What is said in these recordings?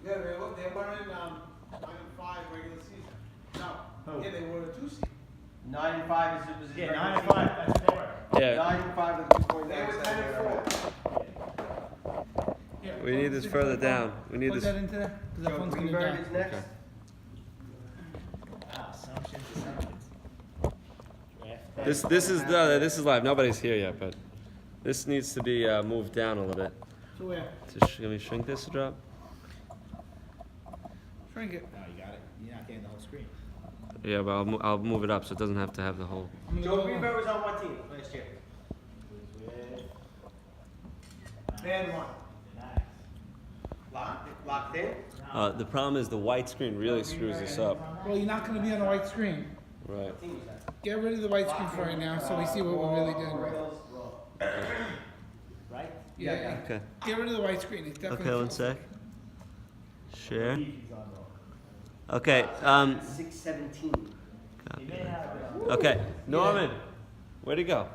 Yeah, they were in 9-5 regular season. No. Who? Yeah, they were a 2 seed. 9-5 is Yeah, 9-5. That's what they were. Yeah. 9-5 with 2.9. They were 10-4. Yeah, We need this further down. We need Plug this. that into there, because that Joe phone's gonna Greenberg die. is next. Okay. Wow, assumptions. This is live. Nobody's here yet, but this needs to be moved down a little bit. So where? Can we shrink this a drop? Shrink it. No, you got it. You're not getting the whole screen. Yeah, but I'll move it up so it doesn't have to have the whole. I'm gonna Joe go. Greenberg was on what team last year? Bad one. Locked in? The problem is the white screen really screws this up. Well, you're not gonna be on a white screen. Right. What team was that? Get rid of the white screen for right now, so we see what we're really doing. Right? Yeah. Okay. Get rid of the white screen. It's definitely. Okay, one false. sec. Share. He's on roll. Okay. 6-17. He may have Okay. Norman, where'd he go?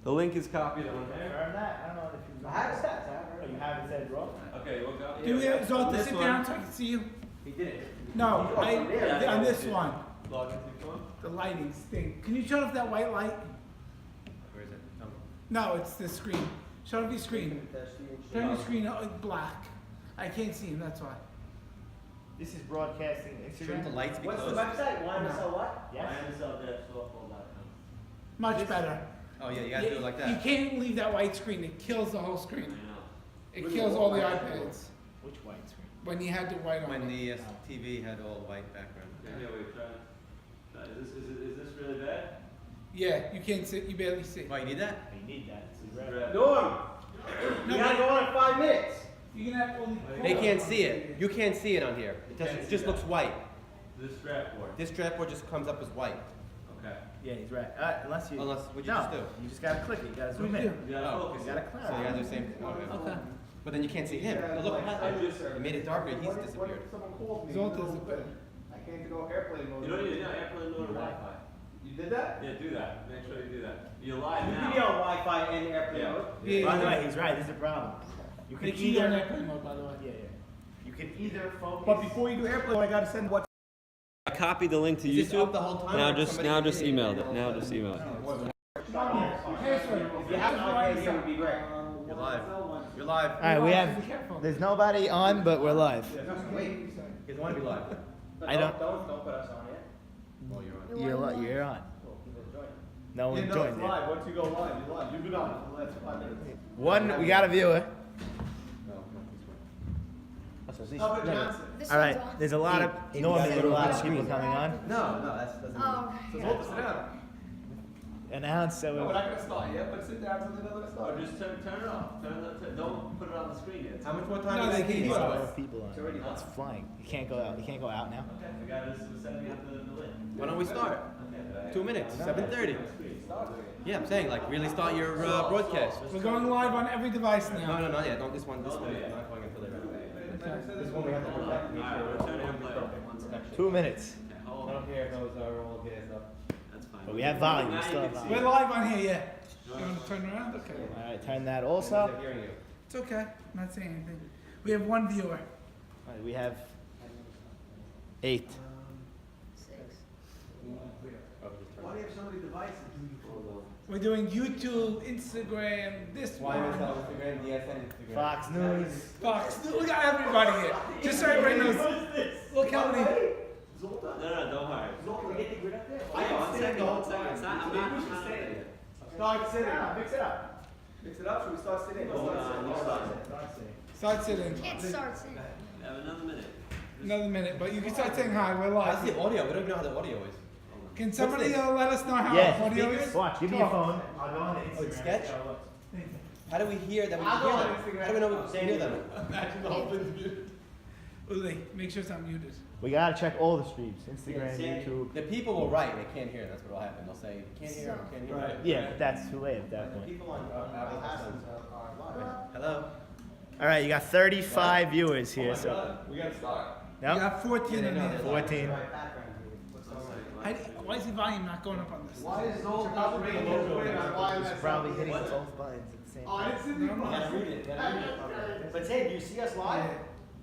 The link is copied on there. confirm that. I don't know if you. I have the stats. I have Oh, it. you have it said roll? Okay, we'll go. Do we have Zoltan This sit one. down so I can see you? He did it. No, Yeah, on this one. Log into your phone. The lighting stink. Can you shut off that white light? Where is it? No, it's the screen. Shut off your screen. Turn your screen black. I can't see him, that's why. This is broadcasting Shouldn't the Instagram. lights be What's the closed? website? YMSL what? Yes. Much better. Oh yeah, you gotta do it like You that. can't leave that white screen. It kills the whole screen. It kills all the iPads. Which white screen? When you had the white on When it. the TV had all the white background. Yeah, wait, try. Is this really bad? Yeah, you can't see. You barely see. Why you need that? Oh, you need that. It's red. Norm! You gotta go on in 5 minutes. You can have only. They can't see it. You can't see it on here. It just looks white. This strap board. This strap board just comes up as white. Okay. Yeah, he's right. Unless you. Unless what'd you no, just do? You just gotta click it. You gotta zoom What'd in. you do? Oh, You gotta so clarify. you gotta do the same. Okay. Okay. But then you can't see him. Oh, look, you made it darker. He's disappeared. Someone called me. Zoltan's a bit. I can't go airplane mode. You don't need airplane mode or Wi-Fi. You did that? Yeah, do that. Make sure you do that. You're live You can be now. on Wi-Fi and airplane Yeah. mode. Yeah, By the yeah. way, he's right. This is a problem. You can Make sure you're on either. airplane mode, by the way. Yeah, yeah. You can either focus. But before you do airplane mode, I gotta send what? I copied the link to Is this YouTube. up the whole time, Now or just somebody emailed it. Now just emailed it. If you have an iPad here, it would be great. You're live. You're live. All right, we have. There's nobody on, but we're live. Wait. You want to be live? I don't. Don't put us on yet. Oh, you're on. You're on. Well, people join. No one joined yet. live. Once you go live, you're live. You've been on for the last 5 minutes. One, we got a viewer. Albert Johnson. All right, there's a lot of normally there's a lot of people coming on. No, that doesn't. Oh, So Zoltan, sit down. Announce so. No, we're not gonna start yet, but sit down until they're gonna start. Or just turn it off. Don't put it on the screen yet. How much more time? No, do they you can't need? do it. A lot of people It's on. already It's flying. You can't go out. You can't go out now. Okay, the guy was setting up the link. Why don't we start? 2 minutes. 7:30. Yeah, I'm saying like really start your broadcast. We're going live on every device No, now. no, not yet. Don't this one. This one. I'm not going until they're ready. This one we have to go back. Alright, return airplane. 1 second. 2 minutes. Hold I on. don't care if those are all gas up. That's fine. But we have volume. We Now still you have can We're see. live on here, yeah. You want to turn around? Okay. All right, turn that I'm also. hearing you. It's okay. I'm not saying anything. We have one viewer. All right, we have 8. Why do you have so many devices? We're doing YouTube, Instagram, this one. YMSL Instagram, DSN Instagram. Fox News. Fox. We got everybody here. Just so everybody knows. Look how many. No, don't worry. Zoltan, we get the grid up there. Hang on, 1 second, 1 second. It's not, I'm not there yet. Start sitting. Mix it up. Mix it up. Should we start sitting? Hold on, you start. Start sitting. Can't start singing. Have another minute. Another minute, but you can start saying hi. We're How's live. the audio? We don't even know how the audio is. Can somebody this? let us know how Yeah. audio is? Watch. Give me your phone. I'll go on the Instagram. Oh, it's sketch? See how it looks. How do we hear them? I'll go on How Instagram. do we know we can hear them? Imagine the whole thing's muted. Uli, make sure it's not muted. We gotta check all the streams. Instagram, Yeah, YouTube. The people will write. They can't hear. That's what will happen. They'll say, "Can't hear. Can't hear." Right. Yeah, but that's too late at that The point. people on Apple are live. Hello. All right, you got 35 viewers here. So We gotta start. We no. got 14 in there. 14. Why is the volume not going up on this? Why is Zoltan operating his way on YMSL? Probably hitting both buttons at the same Oh, I time. didn't see the You gotta read it. But say, do you see us live?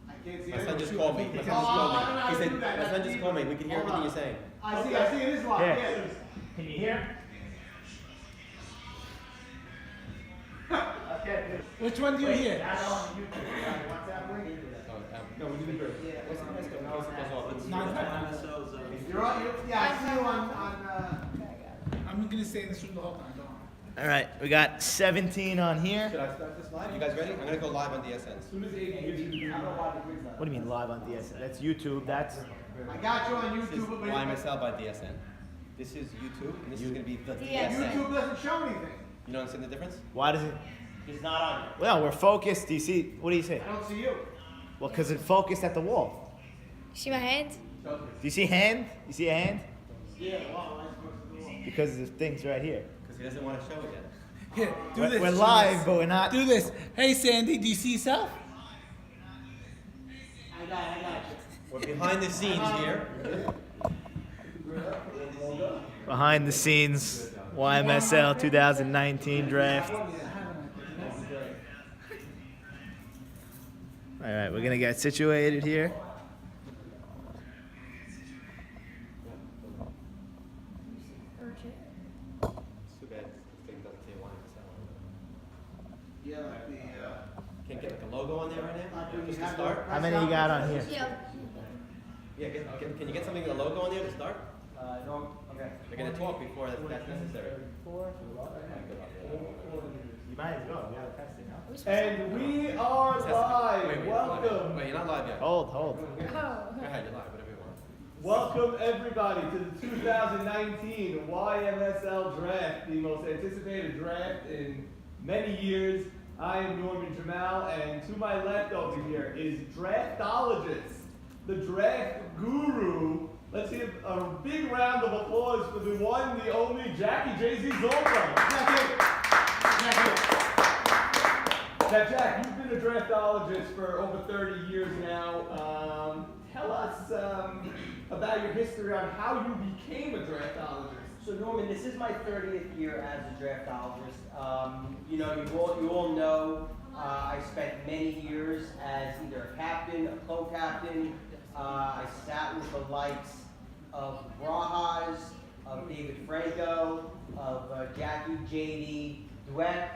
I Can't see My son anything. just called me. My son just Oh, called I don't know me. how He to said, do that. my son That's just called me. We can hear Hold everything on. you're saying. I see it is live. Yeah. Yeah. Can you hear? Okay. Which one do you hear? That's on YouTube. WhatsApp link. No, we didn't hear it. What's the next one? What's the buzz off? It's- You're on. Yeah, I see you on. I'm gonna stay in this room the whole time. Don't worry. All right, we got 17 on here. Should I start this live? You guys ready? I'm gonna go live on DSNs. What do you mean live on DSN? That's YouTube. That's I got you on This is YouTube, but YMSL by DSN. This is YouTube, and this is gonna be the DSN. YouTube doesn't show anything. You don't understand the difference? why does it? It's not on there. Well, we're focused. Do you see? What do you say? I don't see you. Well, because it's focused at the wall. See my hand? Do you see hand? You see a hand? Yeah. Wow. I'm supposed to do. Because the thing's right here. Because he doesn't want to show it yet. Here, do We're, this. we're do live, this. but we're not. Do this. Hey, Sandy, do you see yourself? I got you. We're behind the scenes here. Behind the scenes, YMSL 2019 draft. All right, we're gonna get situated here. It's too bad this thing doesn't say YMSL. Yeah, like the. Can't get like a logo on there right now? Like when Just you to have start? How many you got on here? Yeah. Yeah, can you get something with a logo on there to start? No, okay. They're gonna talk before that's necessary. You might as well. We gotta test it now. And we are live. Wait, Welcome. Wait, you're not live yet. Hold. Oh. Go ahead, you're live, whatever you want. Welcome everybody to the 2019 YMSL draft, the most anticipated draft in many years. I am Norman Jamal, and to my left over here is draftologist, the draft guru. Let's give a big round of applause for the one, the only Jackie Jay-Z Zolko. Now, Jack, you've been a draftologist for over 30 years now. Tell us about your history on how you became a draftologist. So Norman, this is my 30th year as a draftologist. You know, you all know I spent many years as either a captain, a co-captain. I sat with the likes of Brajas, of David Franco, of Jackie, JD, Dweck,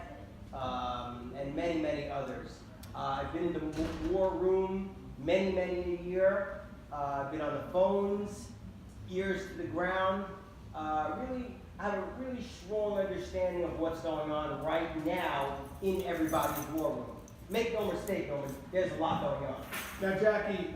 and many, many others. I've been in the war room many a year. I've been on the phones, ears to the ground. Really have a really strong understanding of what's going on right now in everybody's war room. Make no mistake, Norman, there's a lot going on. Now, Jackie,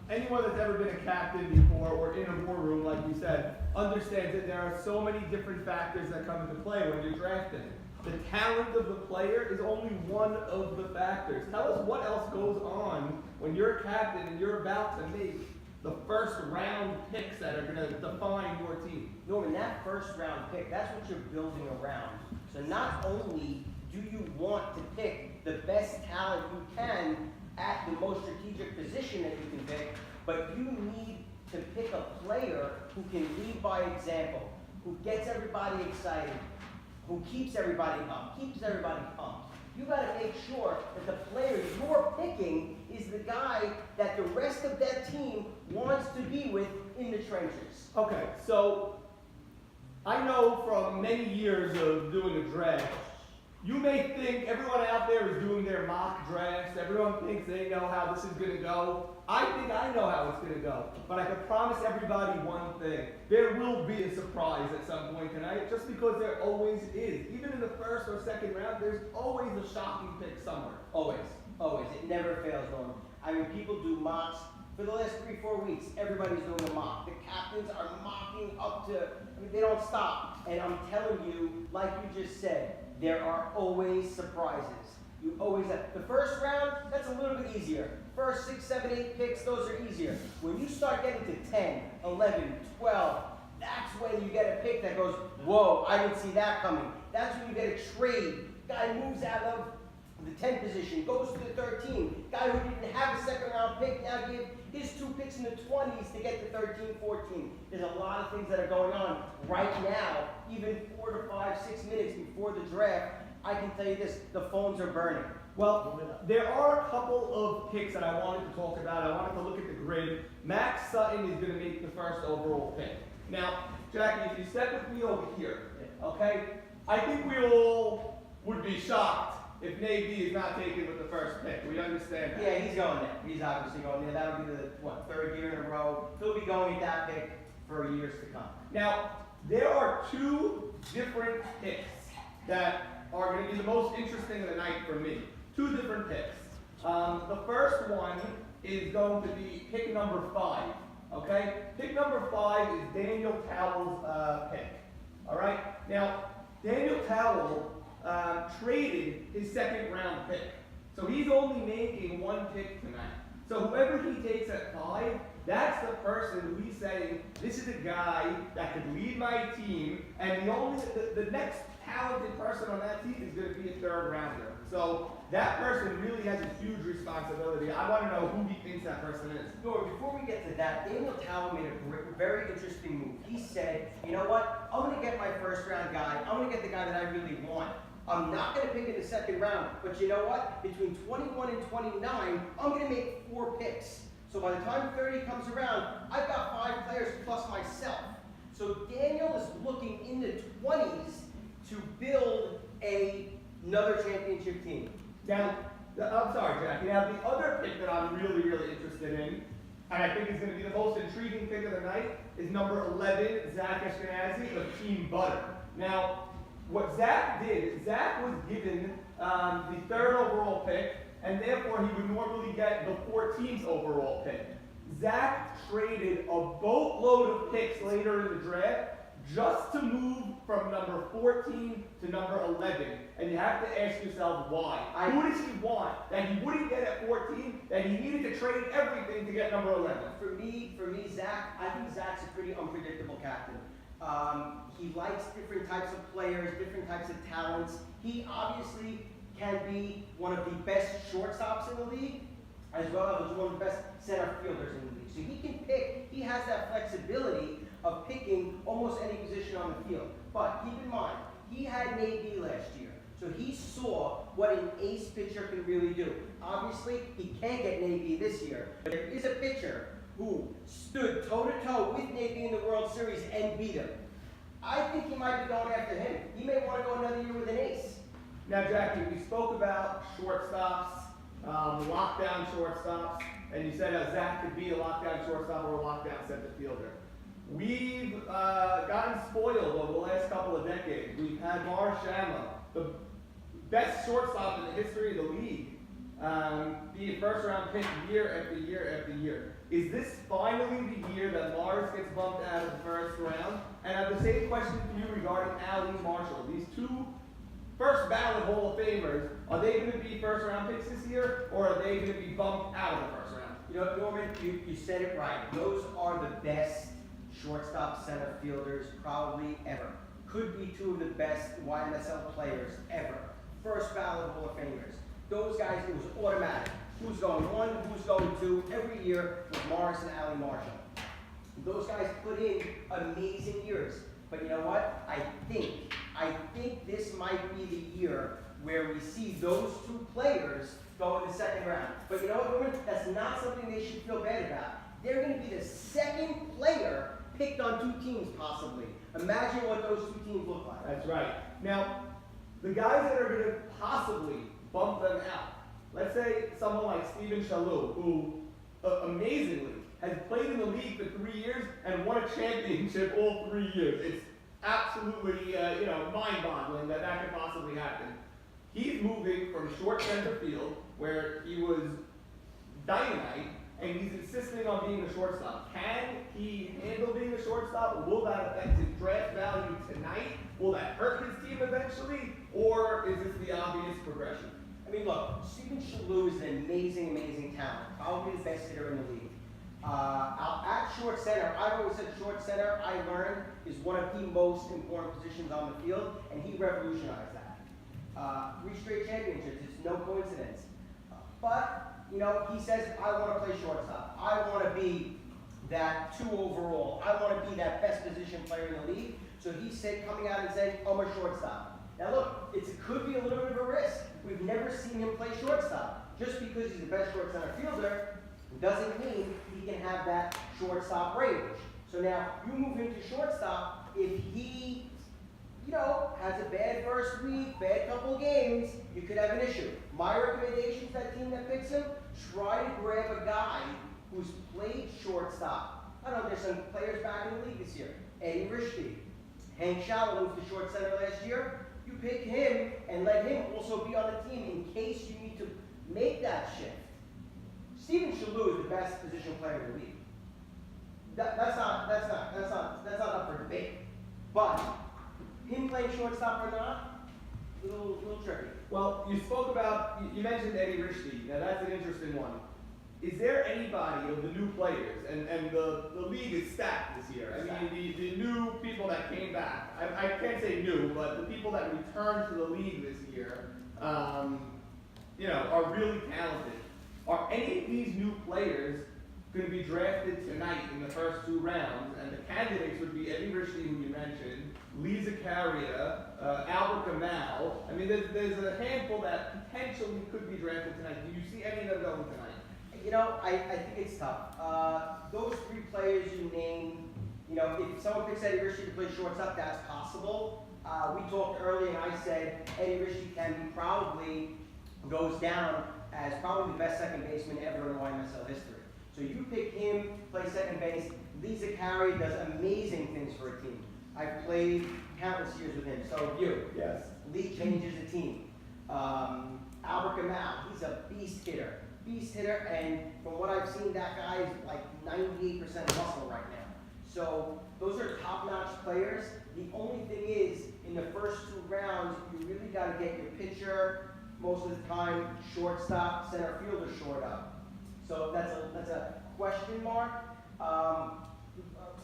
anyone that's ever been a captain before or in a war room, like you said, understands that there are so many different factors that come into play when you're drafting. The talent of the player is only one of the factors. Tell us what else goes on when you're a captain and you're about to make the first round picks that are going to define your team. Norman, that first round pick, that's what you're building around. So not only do you want to pick the best talent you can at the most strategic position that you can pick, but you need to pick a player who can lead by example, who gets everybody excited, who keeps everybody up, keeps everybody pumped. You gotta make sure that the player you're picking is the guy that the rest of that team wants to be with in the trenches. Okay, so I know from many years of doing a draft, you may think everyone out there is doing their mock drafts, everyone thinks they know how this is gonna go. I think I know how it's gonna go, but I can promise everybody one thing. There will be a surprise at some point tonight, just because there always is. Even in the first or second round, there's always a shocking pick somewhere. Always, always. It never fails, Norman. I mean, people do mocks for the last 3-4 weeks. Everybody's doing a mock. The captains are mocking up to, I mean, they don't stop. And I'm telling you, like you just said, there are always surprises. You always have. The first round, that's a little bit easier. First 6, 7, 8 picks, those are easier. When you start getting to 10, 11, 12, that's when you get a pick that goes, whoa, I didn't see that coming. That's when you get a trade. Guy moves out of the 10 position, goes to the 13. Guy who didn't have a second round pick now gave his 2 picks in the 20s to get to 13, 14. There's a lot of things that are going on right now, even 4 to 5, 6 minutes before the draft. I can tell you this, the phones are burning. Well, there are a couple of picks that I wanted to talk about. I wanted to look at the grid. Max Sutton is going to make the first overall pick. Now, Jackie, if you step with me over here, okay, I think we all would be shocked if Navy is not taken with the first pick. We understand that. Yeah, he's going there. He's obviously going there. That'll be the, third year in a row. He'll be going at that pick for years to come. Now, there are two different picks that are going to be the most interesting of the night for me. Two different picks. The first one is going to be pick number 5. Okay? Pick number 5 is Daniel Towell's pick. All right? Now, Daniel Towell traded his second round pick. So he's only making one pick tonight. So whoever he takes at 5, that's the person who he's saying, this is a guy that could lead my team, and the next talented person on that team is going to be a third rounder. So that person really has a huge responsibility. I want to know who he thinks that person is. Nora, before we get to that, Daniel Towell made a very interesting move. He said, you know what, I'm going to get my first round guy. I'm going to get the guy that I really want. I'm not going to pick in the second round, but you know what? Between 21 and 29, I'm going to make 4 picks. So by the time 30 comes around, I've got 5 players plus myself. So Daniel is looking in the 20s to build another championship team. Now, I'm sorry, Jackie. Now, the other pick that I'm really, really interested in, and I think is going to be the most intriguing pick of the night, is number 11, Zach Ashkenazi of Team Butter. Now, what Zach did, Zach was given the 3rd overall pick, and therefore he would normally get the 14th overall pick. Zach traded a boatload of picks later in the draft just to move from number 14 to number 11. And you have to ask yourself why. Who does he want that he wouldn't get at 14, that he needed to trade everything to get number 11? For me, Zach, I think Zach's a pretty unpredictable captain. He likes different types of players, different types of talents. He obviously can be one of the best shortstops in the league, as well as one of the best center fielders in the league. So he can pick, he has that flexibility of picking almost any position on the field. But keep in mind, he had Nate B last year. So he saw what an ace pitcher can really do. Obviously, he can't get Nate B this year, but there is a pitcher who stood toe-to-toe with Nate B in the World Series and beat him. I think he might be going after him. He may want to go another year with an ace. Now, Jackie, we spoke about shortstops, lockdown shortstops, and you said Zach could be a lockdown shortstop or a lockdown center fielder. We've gotten spoiled over the last couple of decades. We've had Mar Shama, the best shortstop in the history of the league, be a first-round pick year after year after year. Is this finally the year that Mars gets bumped out of the first round? And I have the same question for you regarding Ali Marshall. These 2 first ballot Hall of Famers, are they going to be first-round picks this year, or are they going to be bumped out of the first round? You know, Norman, you said it right. Those are the best shortstop center fielders probably ever. Could be 2 of the best YMSL players ever. First ballot Hall of Famers. Those guys, it was automatic. Who's going 1, who's going 2, every year with Morris and Ali Marshall. Those guys put in amazing years. But you know what? I think this might be the year where we see those 2 players go in the second round. But you know what, Norman? That's not something they should feel bad about. They're going to be the second player picked on 2 teams, possibly. Imagine what those 2 teams look like. That's right. Now, the guys that are going to possibly bump them out, let's say someone like Steven Shalhoub, who amazingly has played in the league for 3 years and won a championship all 3 years. It's absolutely, mind-boggling that could possibly happen. He's moving from short center field, where he was dynamite, and he's insisting on being a shortstop. Can he handle being a shortstop? Will that affect his draft value tonight? Will that hurt his team eventually? Or is this the obvious progression? I mean, look, Steven Shalhoub is an amazing, amazing talent. Probably the best hitter in the league. At short center, I've always said short center, I learned, is one of the most important positions on the field, and he revolutionized that. 3 straight championships, it's no coincidence. But, you know, he says, I want to play shortstop. I want to be that 2 overall. I want to be that best position player in the league. So he said, coming out and saying, I'm a shortstop. Now look, it could be a little bit of a risk. We've never seen him play shortstop. Just because he's the best short center fielder doesn't mean he can have that shortstop range. So now you move him to shortstop. If he, has a bad first week, bad couple of games, you could have an issue. My recommendation to that team that picks him: try to grab a guy who's played shortstop. I don't know, there's some players back in the league this year. Eddie Rishke, Hank Shallow moved to short center last year. You pick him and let him also be on the team in case you need to make that shift. Steven Shalou is the best position player in the league. That's not up for debate. But him playing shortstop or not, little tricky. Well, you mentioned Eddie Rishke. Now that's an interesting one. Is there anybody of the new players, and the league is stacked this year. I mean, the new people that came back, I can't say new, but the people that returned to the league this year, are really talented. Are any of these new players going to be drafted tonight in the first 2 rounds? And the candidates would be Eddie Rishke, who you mentioned, Lee Zakaria, Albert Gamal. I mean, there's a handful that potentially could be drafted tonight. Do you see any of them going tonight? I think it's tough. Those 3 players you named, if someone picks Eddie Rishke to play shortstop, that's possible. We talked earlier and I said Eddie Rishke probably goes down as probably the best second baseman ever in YMSL history. So you pick him, play second base. Lee Zakaria does amazing things for a team. I've played countless years with him, so have you. Yes. Lee changes the team. Albert Gamal, he's a beast hitter, and from what I've seen, that guy is like 98% muscle right now. So those are top-notch players. The only thing is, in the first 2 rounds, you really got to get your pitcher, most of the time, shortstop, center fielder shored up. So that's a question mark.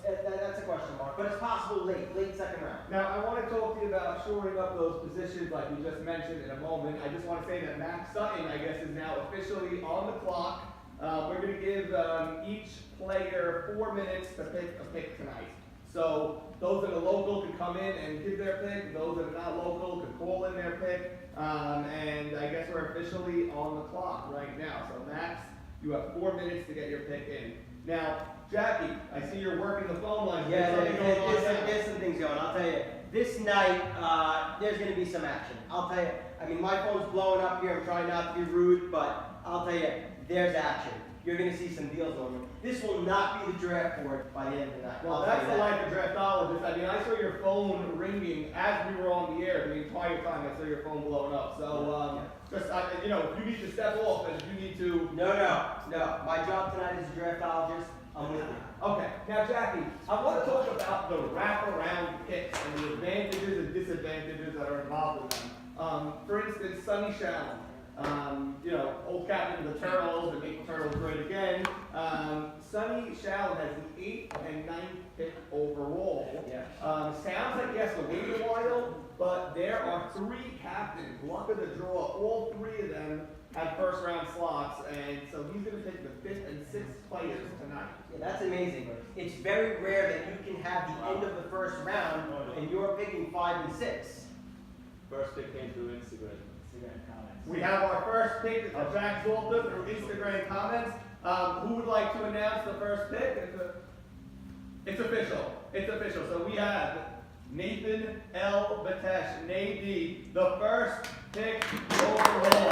That's a question mark, but it's possible late second round. Now, I want to talk to you about shoring up those positions like we just mentioned in a moment. I just want to say that Max Sutton, I guess, is now officially on the clock. We're going to give each player 4 minutes to pick a pick tonight. So those that are local can come in and give their pick. Those that are not local can call in their pick. And I guess we're officially on the clock right now. So Max, you have 4 minutes to get your pick in. Now, Jackie, I see you're working the phone line. Yeah, there's some things going. I'll tell you, this night, there's going to be some action. I'll tell you, I mean, my phone's blowing up here. I'm trying not to be rude, but I'll tell you, there's action. You're going to see some deals on them. This will not be the draft board by the end of the night. Well, that's the life of draftologist. I mean, I saw your phone ringing as we were on the air the entire time. I saw your phone blowing up. So, if you need to step off and if you need to... No. My job tonight is a draftologist. I'm with you. Okay. Now, Jackie, I want to talk about the wraparound picks and the advantages and disadvantages that are involved in them. For instance, Sonny Shallon. Old captain of the Turtles and make the Turtles great again. Sonny Shallon has the 8th and 9th pick overall. Yeah. Sounds like he has to wait a while, but there are 3 captains. Luck of the draw. All 3 of them have first round slots, and so he's going to pick the 5th and 6th players tonight. Yeah, that's amazing. It's very rare that you can have the end of the first round and you're picking 5 and 6. First pick came through Instagram comments. We have our first pick of Jack Zolta through Instagram comments. Who would like to announce the first pick? It's official. It's official. So we have Nathan L. Batesh, Nady, the first pick overall.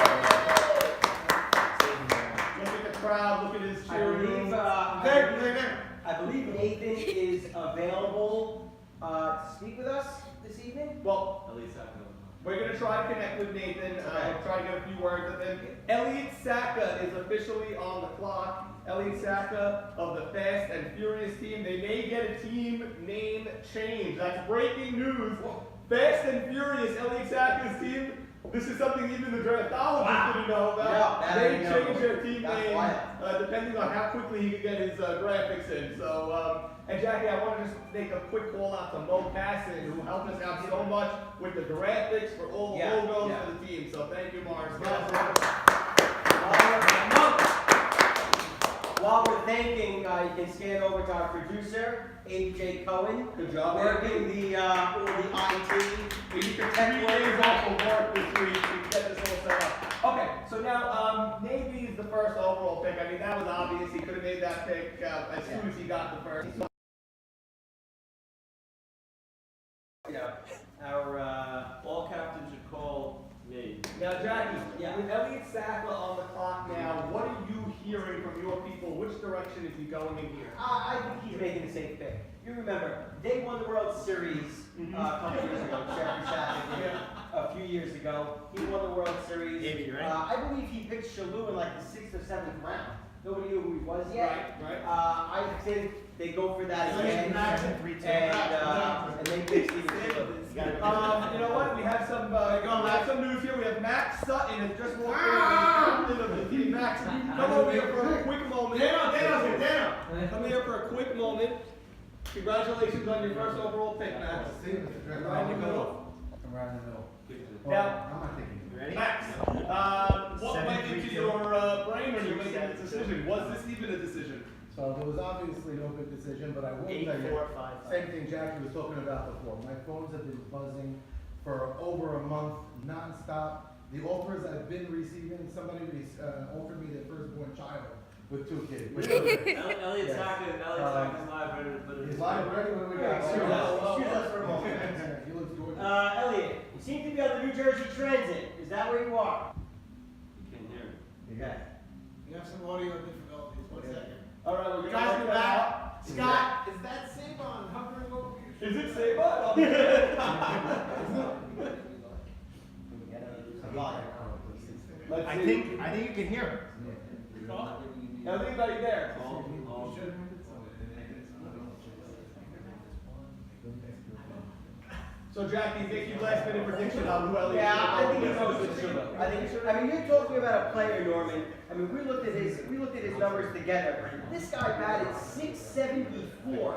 Look at the crowd. Look at his cheering. I believe Nathan is available to speak with us this evening. Well, At least I know. we're going to try to connect with Nathan, try to get a few words with him. Elliot Saka is officially on the clock. Elliot Saka of the Fast and Furious team. They may get a team name change. That's breaking news. Fast and Furious, Elliot Saka's team. This is something even the draftologists didn't know about. Yeah, they changed their team That's name wild. depending on how quickly he could get his graphics in. So, and Jackie, I want to just make a quick call out to Mo Casson, who helped us out so much with the graphics for all the logos for the team. So thank you, Morris. while we're thanking, you can scan over to our producer, AJ Cohen. Good job, Working the all the IT. We need 3 days off of work this week to get this all set up. Okay, so now, Navy is the first overall pick. I mean, that was obvious. He could have made that pick as soon as he got the first. You know, our all captains should call me. Now, Jackie, Yeah. with Elliot Sackler on the clock now, what are you hearing from your people? Which direction is he going in here? I think he's making the safe pick. You remember, they won the World Series a couple years ago. Jeffrey Sackler did a few years ago. He won the World Series. Davey, you ready? I believe he picked Shalou in like the 6th or 7th round. Nobody knew who he was yet. Right. I think they go for that So again. he's max at 3-2. And they pick Steven Shalou. You know what? We have some news here. We have Max Sutton has just walked in. Captain of the team. Max, come over here for a quick moment. Come here for a quick moment. Congratulations on your first overall pick, Max. Right in the middle. Now, I'm not thinking. Ready? Max, what went into your brain when you made this decision? Was this even a decision? So there was obviously no good decision, but I will tell 8, you, 4, 5, 5. same thing Jackie was talking about before. My phones have been buzzing for over a month, nonstop. The offers I've been receiving, somebody offered me their firstborn child with 2 kids. Elliot's talking live, ready to put it. He's live ready when we got. Excuse us for a moment. He looks gorgeous. Elliot, you seem to be on the New Jersey Transit. Is that where you are? You can't hear me. Okay. You have some audio difficulties, 1 second. All right, we're Guys in the gonna back, Scott, is that Sabon hovering over your Is it Sabot? Let's I see. think you can hear him. Everybody there. So Jackie, make your last minute prediction on who Elliot. Yeah, I think it goes with Shalou. I mean, you're talking about a player, Norman. I mean, we looked at his numbers together. This guy batted .674,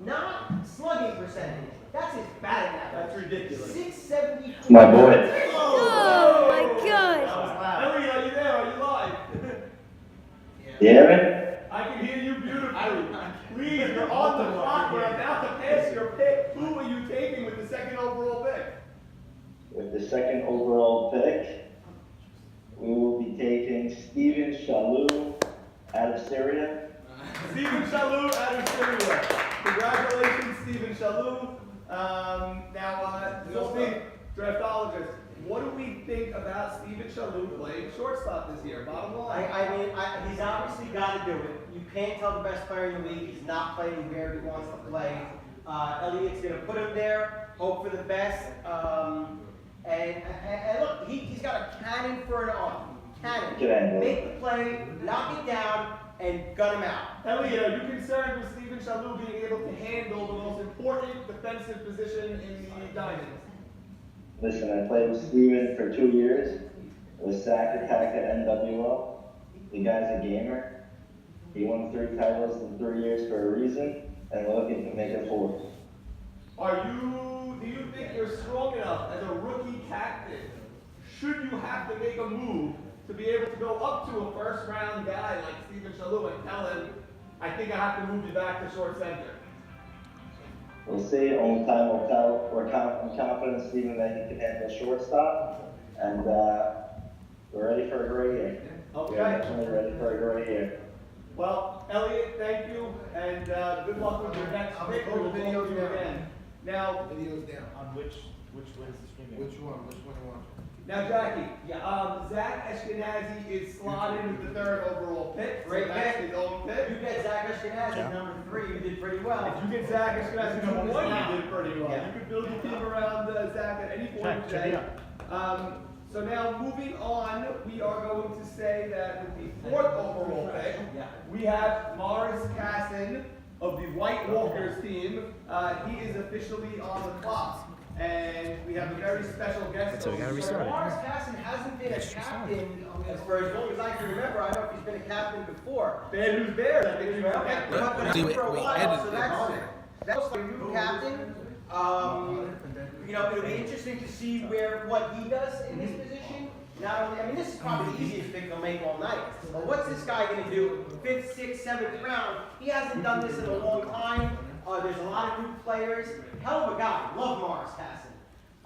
not slugging percentage. That's his batting average. That's ridiculous. .674. My boy. Oh my God! Elliot, are you there? Are you live? You hear me? I can hear you beautifully. Please, you're on the clock. We're about to pass your pick. Who are you taking with the second overall pick? With the second overall pick, we will be taking Steven Shalou out of Syria. Steven Shalou out of Syria. Congratulations, Steven Shalou. Now, Steve, draftologist, what do we think about Steven Shalou playing shortstop this year? Bottom line. I mean, he's obviously got to do it. You can't tell the best player in the league he's not playing where he wants to play. Elliot's going to put him there, hope for the best. And look, he's got a cannon for an arm. Cannon. Make the play, knock it down, and gun him out. Elliot, are you concerned with Steven Shalou being able to handle the most important defensive position in the diamond? Listen, I played with Steven for 2 years. It was sack attack at NWO. The guy's a gamer. He won 3 titles in 3 years for a reason, and we're looking to make it 4. Do you think you're strong enough as a rookie captain? Should you have to make a move to be able to go up to a first round guy like Steven Shalou and tell him, I think I have to move you back to short center? We'll see. Only time will tell. I'm confident Steven that he can handle shortstop, and we're ready for a great year. Okay. We're definitely ready for a great year. Well, Elliot, thank you, and good luck with your next pick. We'll talk to you again. Now, Videos down. On which wins the streaming? Which one you want? now, Jackie, Zach Ashkenazi is slotted with the 3rd overall pick. Great so that's pick. his own pick. You get Zach Ashkenazi, number 3, you did pretty well. If you get Zach Ashkenazi number 1, you did pretty well. Yeah. You could build your team around Zach at any point today. So now, moving on, we are going to say that with the 4th overall pick, we have Morris Casson of the White Walkers team. He is officially on the clock. And we have a very special guest. So we gotta restart it. Morris Casson hasn't been a captain for as long as I can remember. I don't know if he's been a captain before. Bad news bears. I think he's a captain. Wait, For a wait, while, edit so it. that's like a new captain. You know, it'll be interesting to see what he does in this position. Not only, I mean, this is probably the easiest pick he'll make all night. But what's this guy gonna do? 5th, 6th, 7th round. He hasn't done this in a long time. There's a lot of new players. Hell of a guy. Love Morris Casson.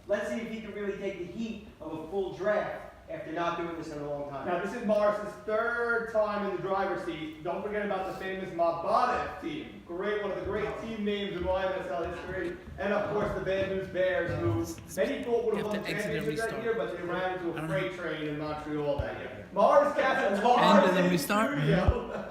Let's see if he can really take the heat of a full draft after not doing this in a long time. Now, this is Morris's 3rd time in the driver's seat. Don't forget about the famous Mabadev team. Great, one of the great team names in YMSL history. And of course, the Bad News Bears, who many thought would have won the championship that year, but they ran into a freight train in Montreal that year. Morris Casson, End and then restart? Studio.